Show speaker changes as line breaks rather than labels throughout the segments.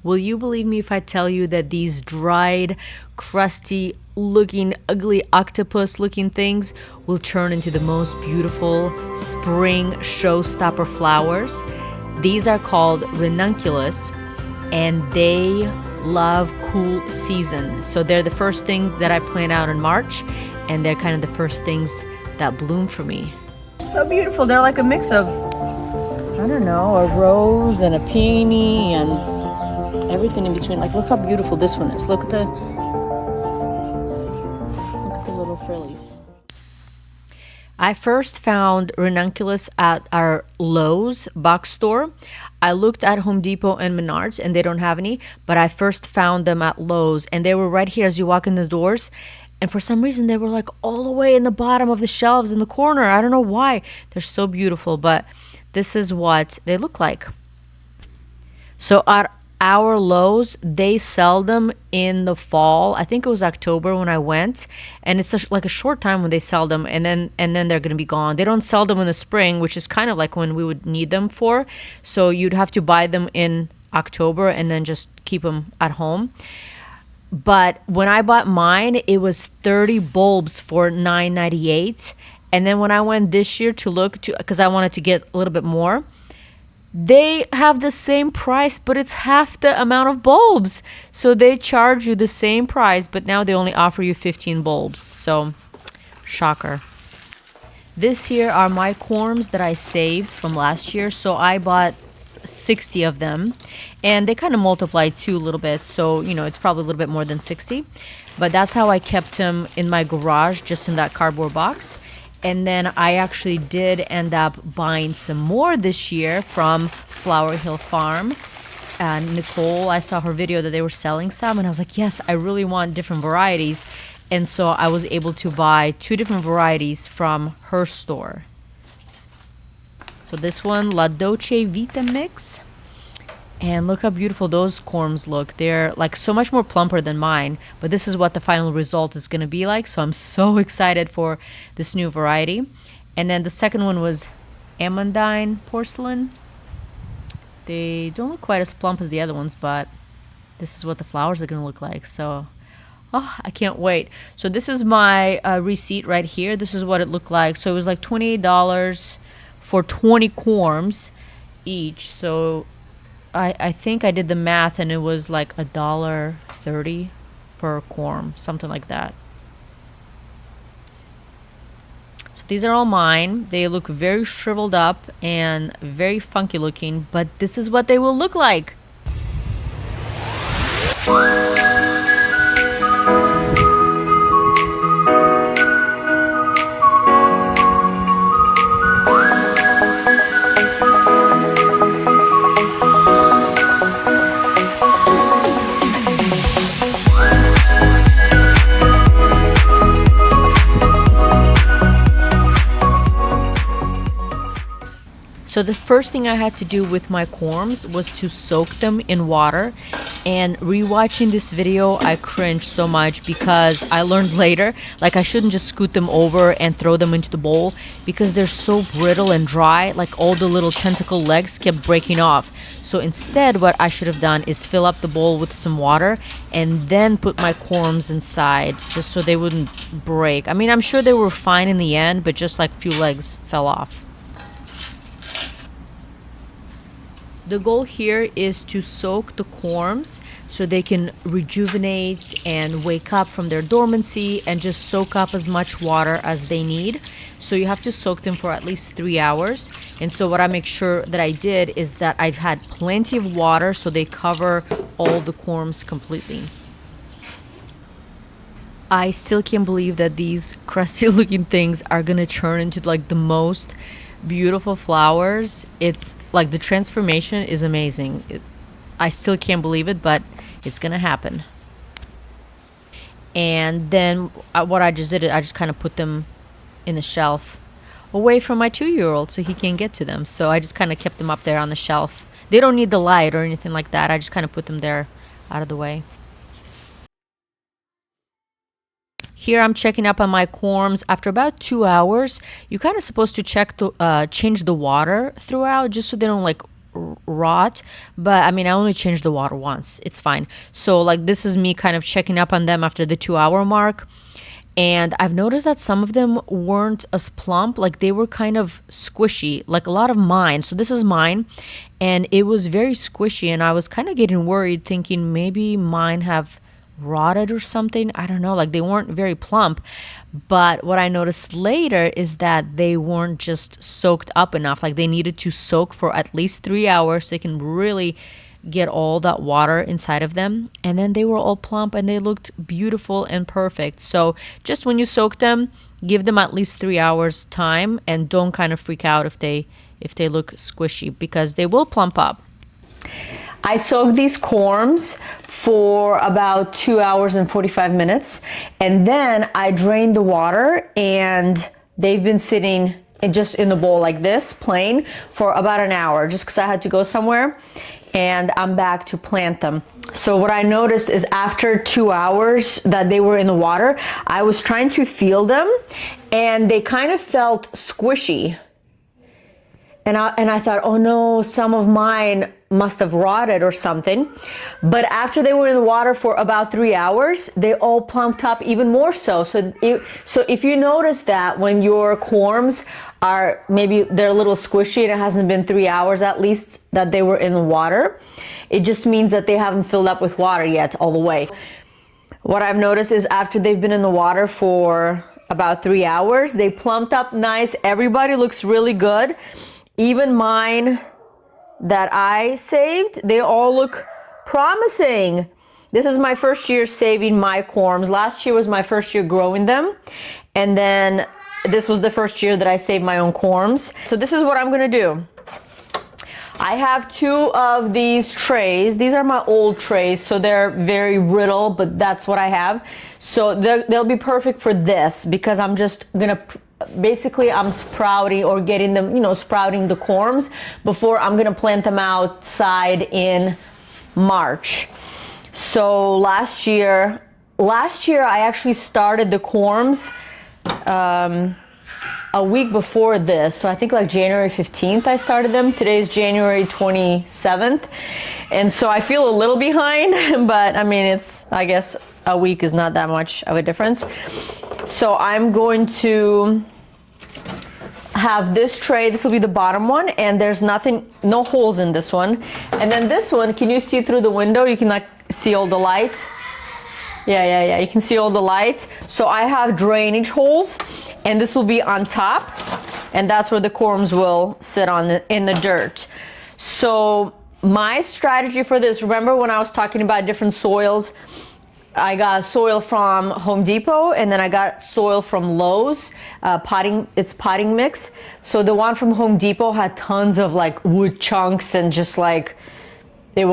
Will you believe me if I tell you that these dried, crusty looking, ugly octopus looking things will turn into the most beautiful spring showstopper flowers? These are called Ranunculus, and they love cool season. So they're the first thing that I plant out in March, and they're kind of the first things that bloom for me. So beautiful. They're like a mix of, I don't know, a rose and a peony and everything in between. Like, look how beautiful this one is. Look at the little frillies. I first found Ranunculus at our Lowe's box store. I looked at Home Depot and Menards and they don't have any, but I first found them at Lowe's and they were right here as you walk in the doors. And for some reason, they were like all the way in the bottom of the shelves in the corner. I don't know why. They're so beautiful, but this is what they look like. So at our Lowe's, they sell them in the fall. I think it was October when I went, and it's like a short time when they sell them, and then they're going to be gone. They don't sell them in the spring, which is kind of like when we would need them for. So you'd have to buy them in October and then just keep them at home. But when I bought mine, it was 30 bulbs for $9.98. And then when I went this year to look to, because I wanted to get a little bit more, they have the same price, but it's half the amount of bulbs. So they charge you the same price, but now they only offer you 15 bulbs. So, shocker. This here are my corms that I saved from last year. So I bought 60 of them, and they kind of multiplied too a little bit. So, you know, it's probably a little bit more than 60. But that's how I kept them in my garage, just in that cardboard box. And then I actually did end up buying some more this year from Flower Hill Farm. Nicole, I saw her video that they were selling some, and I was like, yes, I really want different varieties. And so I was able to buy 2 different varieties from her store. So this one, La Dolce Vita Mix. And look how beautiful those corms look. They're like so much more plumper than mine, but this is what the final result is going to be like. So I'm so excited for this new variety. And then the second one was Amandine Porcelain. They don't look quite as plump as the other ones, but this is what the flowers are going to look like. So, oh, I can't wait. So this is my receipt right here. This is what it looked like. So it was like $28 for 20 corms each. So I think I did the math and it was like $1.30 per corm, something like that. So these are all mine. They look very shriveled up and very funky looking, but this is what they will look like. So the first thing I had to do with my corms was to soak them in water. And rewatching this video, I cringed so much because I learned later, like I shouldn't just scoot them over and throw them into the bowl because they're so brittle and dry, like all the little tentacle legs kept breaking off. So instead, what I should have done is fill up the bowl with some water and then put my corms inside just so they wouldn't break. I mean, I'm sure they were fine in the end, but just like a few legs fell off. The goal here is to soak the corms so they can rejuvenate and wake up from their dormancy and just soak up as much water as they need. So you have to soak them for at least 3 hours. And so what I make sure that I did is that I've had plenty of water so they cover all the corms completely. I still can't believe that these crusty looking things are gonna turn into like the most beautiful flowers. It's like the transformation is amazing. I still can't believe it, but it's gonna happen. And then what I just did, I just kind of put them in the shelf away from my 2-year-old so he can't get to them. So I just kind of kept them up there on the shelf. They don't need the light or anything like that. I just kind of put them there out of the way. Here I'm checking up on my corms. After about 2 hours, you're kind of supposed to check the change the water throughout just so they don't like rot, but I mean, I only changed the water once. It's fine. So like this is me kind of checking up on them after the 2 hour mark. And I've noticed that some of them weren't as plump, like they were kind of squishy, like a lot of mine. So this is mine, and it was very squishy, and I was kind of getting worried, thinking maybe mine have rotted or something. I don't know, like they weren't very plump. But what I noticed later is that they weren't just soaked up enough, like they needed to soak for at least 3 hours so they can really get all that water inside of them. And then they were all plump and they looked beautiful and perfect. So just when you soak them, give them at least 3 hours time, and don't kind of freak out if they look squishy, because they will plump up. I soaked these corms for about 2 hours and 45 minutes, and then I drained the water, and they've been sitting just in the bowl like this, plain, for about an hour, just because I had to go somewhere, and I'm back to plant them. So what I noticed is after 2 hours that they were in the water, I was trying to feel them, and they kind of felt squishy. And I thought, oh no, some of mine must have rotted or something. But after they were in the water for about 3 hours, they all plumped up even more so. So if you notice that when your corms are, maybe they're a little squishy and it hasn't been 3 hours at least that they were in the water, it just means that they haven't filled up with water yet all the way. What I've noticed is after they've been in the water for about 3 hours, they plumped up nice. Everybody looks really good. Even mine that I saved, they all look promising. This is my first year saving my corms. Last year was my first year growing them. And then this was the first year that I saved my own corms. So this is what I'm gonna do. I have 2 of these trays. These are my old trays, so they're very brittle, but that's what I have. So they'll be perfect for this, because I'm just gonna, basically I'm sprouting or getting them, sprouting the corms before I'm gonna plant them outside in March. So last year I actually started the corms a week before this. So I think like January 15th I started them. Today's January 27th. And so I feel a little behind, but I mean, I guess a week is not that much of a difference. So I'm going to have this tray. This will be the bottom one, and there's no holes in this one. And then this one, can you see through the window? You can like see all the light. Yeah, you can see all the light. So I have drainage holes, and this will be on top, and that's where the corms will sit in the dirt. So my strategy for this, remember when I was talking about different soils? I got soil from Home Depot, and then I got soil from Lowe's, potting mix. So the one from Home Depot had tons of like wood chunks, and just like, it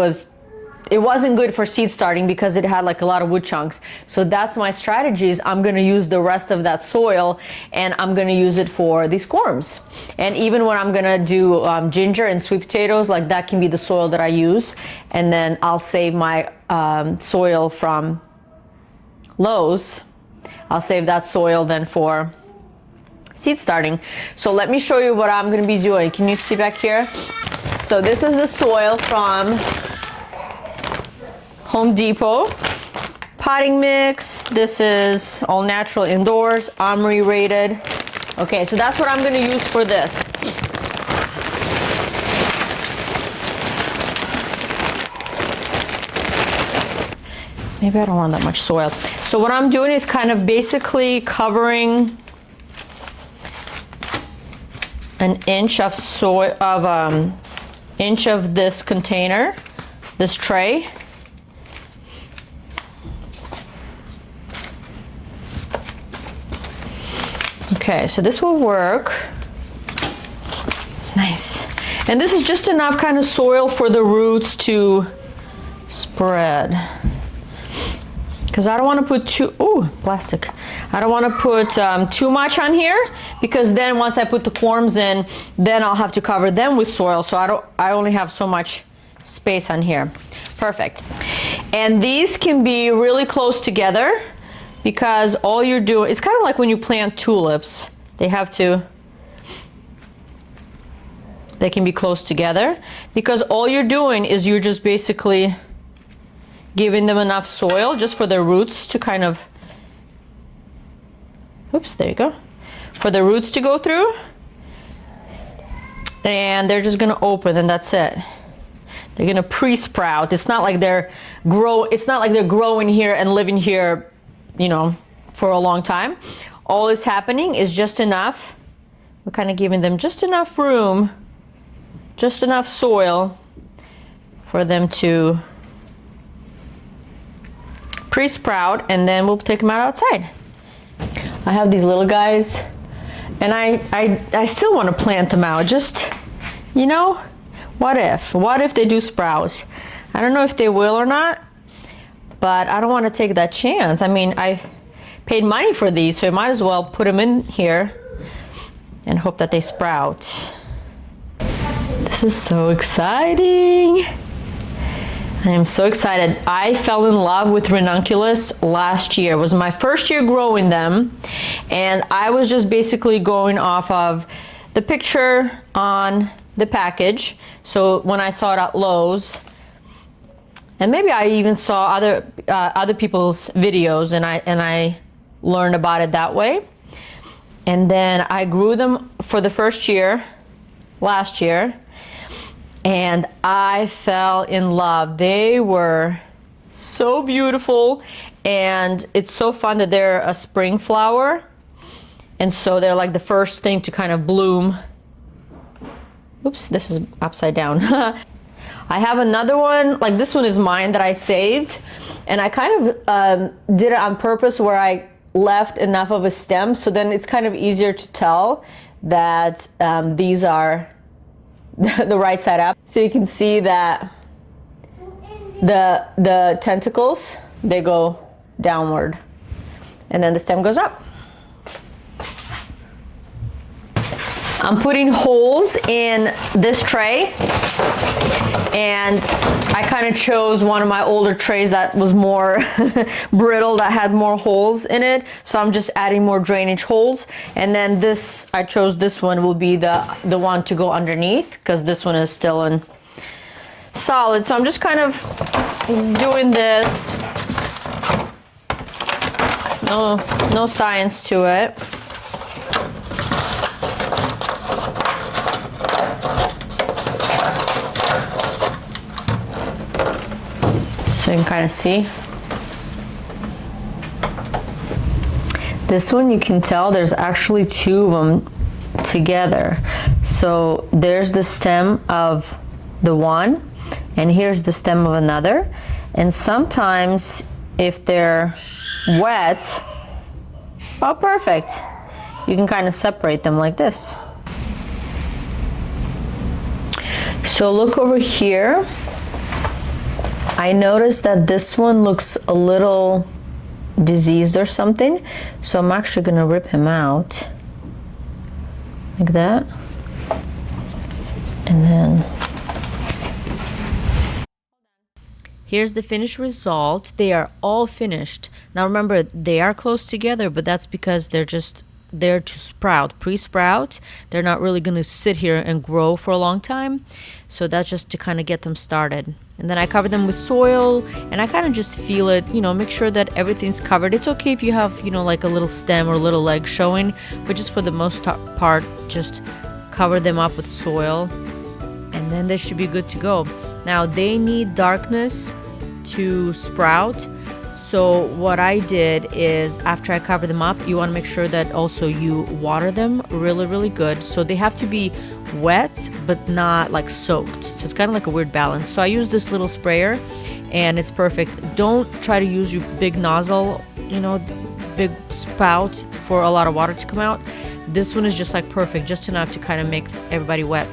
wasn't good for seed starting because it had like a lot of wood chunks. So that's my strategy, is I'm gonna use the rest of that soil, and I'm gonna use it for these corms. And even when I'm gonna do ginger and sweet potatoes, like that can be the soil that I use. And then I'll save my soil from Lowe's. I'll save that soil then for seed starting. So let me show you what I'm going to be doing. Can you see back here? So this is the soil from Home Depot. Potting mix. This is all natural indoors, OMRI rated. Okay, so that's what I'm going to use for this. Maybe I don't want that much soil. So what I'm doing is kind of basically covering an inch of soil, inch of this container, this tray. Okay, so this will work. Nice. And this is just enough kind of soil for the roots to spread. Because I don't want to put plastic. I don't want to put too much on here, because then once I put the corms in, then I'll have to cover them with soil. So I only have so much space on here. Perfect. And these can be really close together, because all you're doing, it's kind of like when you plant tulips. They have to they can be close together, because all you're doing is you're just basically giving them enough soil just for their roots to kind of, oops, there you go, for the roots to go through, and they're just gonna open, and that's it. They're gonna pre-sprout. It's not like they're growing here and living here, you know, for a long time. All is happening is just enough. We're kind of giving them just enough room, just enough soil for them to pre-sprout, and then we'll take them out outside. I have these little guys, and I still want to plant them out. Just, you know, what if they do sprout? I don't know if they will or not, but I don't want to take that chance. I mean, I paid money for these, so I might as well put them in here and hope that they sprout. This is so exciting. I am so excited. I fell in love with Ranunculus last year. It was my first year growing them, and I was just basically going off of the picture on the package. So when I saw it at Lowe's, and maybe I even saw other people's videos, and I learned about it that way. And then I grew them for the first year, last year, and I fell in love. They were so beautiful, and it's so fun that they're a spring flower, and so they're like the first thing to kind of bloom. Oops, this is upside down. I have another one, like this one is mine that I saved, and I kind of did it on purpose where I left enough of a stem, so then it's kind of easier to tell that these are the right side up. So you can see that the tentacles, they go downward, and then the stem goes up. I'm putting holes in this tray, and I kind of chose one of my older trays that was more brittle, that had more holes in it, so I'm just adding more drainage holes. And then this, I chose this one will be the one to go underneath, because this one is still in solid. So I'm just kind of doing this. No science to it. So you can kind of see. This one you can tell there's actually two of them together. So there's the stem of the one, and here's the stem of another. And sometimes if they're wet, oh perfect, you can kind of separate them like this. So look over here. I noticed that this one looks a little diseased or something, so I'm actually gonna rip him out like that, and then here's the finished result. They are all finished. Now remember, they are close together, but that's because they're just there to sprout, pre-sprout. They're not really going to sit here and grow for a long time, so that's just to kind of get them started. And then I cover them with soil, and I kind of just feel it, you know, make sure that everything's covered. It's okay if you have, you know, like a little stem or little leg showing, but just for the most part, just cover them up with soil, and then they should be good to go. Now they need darkness to sprout. So what I did is, after I cover them up, you want to make sure that also you water them really good. So they have to be wet but not like soaked, so it's kind of like a weird balance. So I use this little sprayer, and it's perfect. Don't try to use your big nozzle, you know, big spout for a lot of water to come out. This one is just like perfect, just enough to kind of make everybody wet.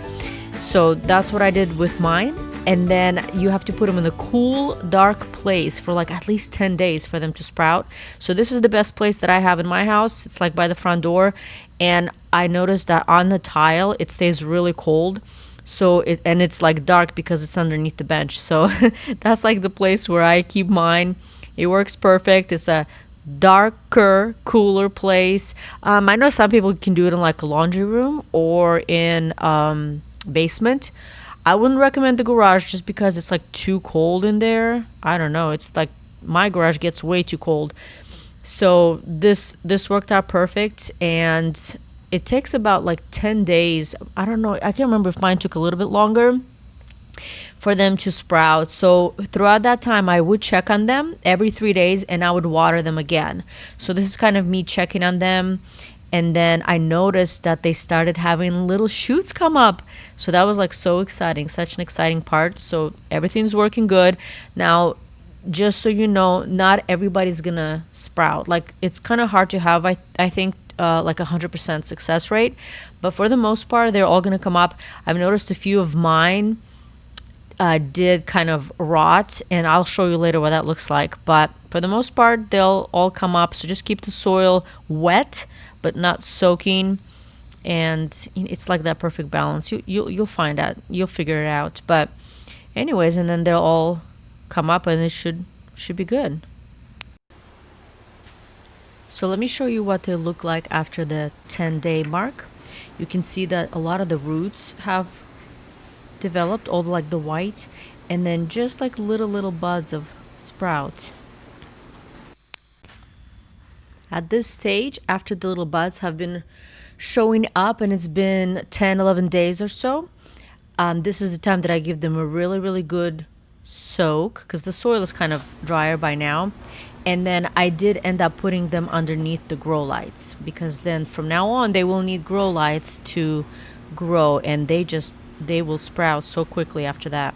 So that's what I did with mine. And then you have to put them in a cool, dark place for like at least 10 days for them to sprout. So this is the best place that I have in my house. It's like by the front door. And I noticed that on the tile, it stays really cold. So it's like dark because it's underneath the bench. So that's like the place where I keep mine. It works perfect. It's a darker, cooler place. I know some people can do it in like a laundry room or in basement. I wouldn't recommend the garage just because it's like too cold in there. I don't know. It's like my garage gets way too cold. So this worked out perfect, and it takes about like 10 days. I don't know. I can't remember if mine took a little bit longer for them to sprout. So throughout that time, I would check on them every 3 days, and I would water them again. So this is kind of me checking on them. And then I noticed that they started having little shoots come up. So that was like so exciting, such an exciting part. So everything's working good. Now, just so you know, not everybody's gonna sprout. Like, it's kind of hard to have, I think, like 100% success rate. But for the most part, they're all gonna come up. I've noticed a few of mine did kind of rot, and I'll show you later what that looks like. But for the most part, they'll all come up. So just keep the soil wet but not soaking, and it's like that perfect balance. You'll find out, you'll figure it out. But anyways, and then they'll all come up, and it should be good. So let me show you what they look like after the 10-day mark. You can see that a lot of the roots have developed, all like the white, and then just like little buds of sprout. At this stage, after the little buds have been showing up and it's been 10-11 days or so, this is the time that I give them a really good soak, because the soil is kind of drier by now. And then I did end up putting them underneath the grow lights, because then from now on they will need grow lights to grow, and they will sprout so quickly after that.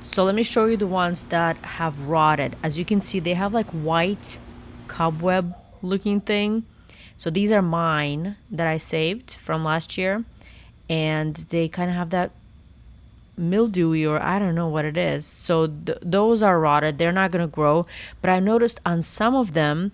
So let me show you the ones that have rotted. As you can see, they have like white cobweb looking thing. So these are mine that I saved from last year, and they kind of have that mildewy, or I don't know what it is. So those are rotted. They're not going to grow. But I noticed on some of them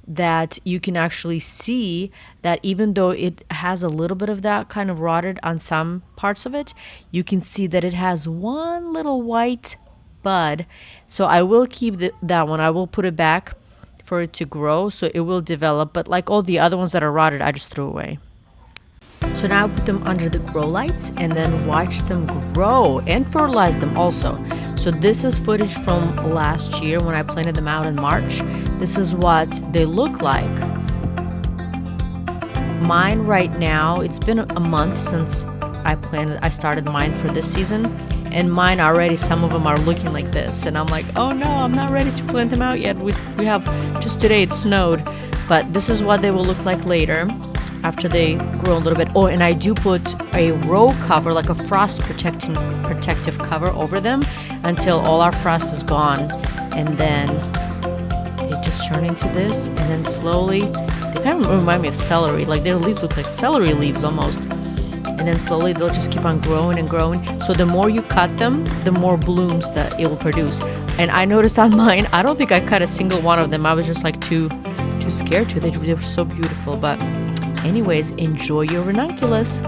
that you can actually see that even though it has a little bit of that kind of rotted on some parts of it, you can see that it has one little white bud. So I will keep that one. I will put it back for it to grow, so it will develop. But like all the other ones that are rotted, I just threw away. So now I put them under the grow lights and then watch them grow and fertilize them also. So this is footage from last year when I planted them out in March. This is what they look like. Mine right now, it's been a month since I started mine for this season, and mine already, some of them are looking like this, and I'm like, oh no, I'm not ready to plant them out yet. We have, just today it snowed, but this is what they will look like later after they grow a little bit. Oh, and I do put a row cover, like a frost protective cover over them until all our frost is gone, and then they just turn into this, and then slowly, they kind of remind me of celery, like their leaves look like celery leaves almost. And then slowly they'll just keep on growing and growing. So the more you cut them, the more blooms that it will produce. And I noticed on mine, I don't think I cut a single one of them. I was just like too scared to. They were so beautiful. But anyways, enjoy your ranunculus.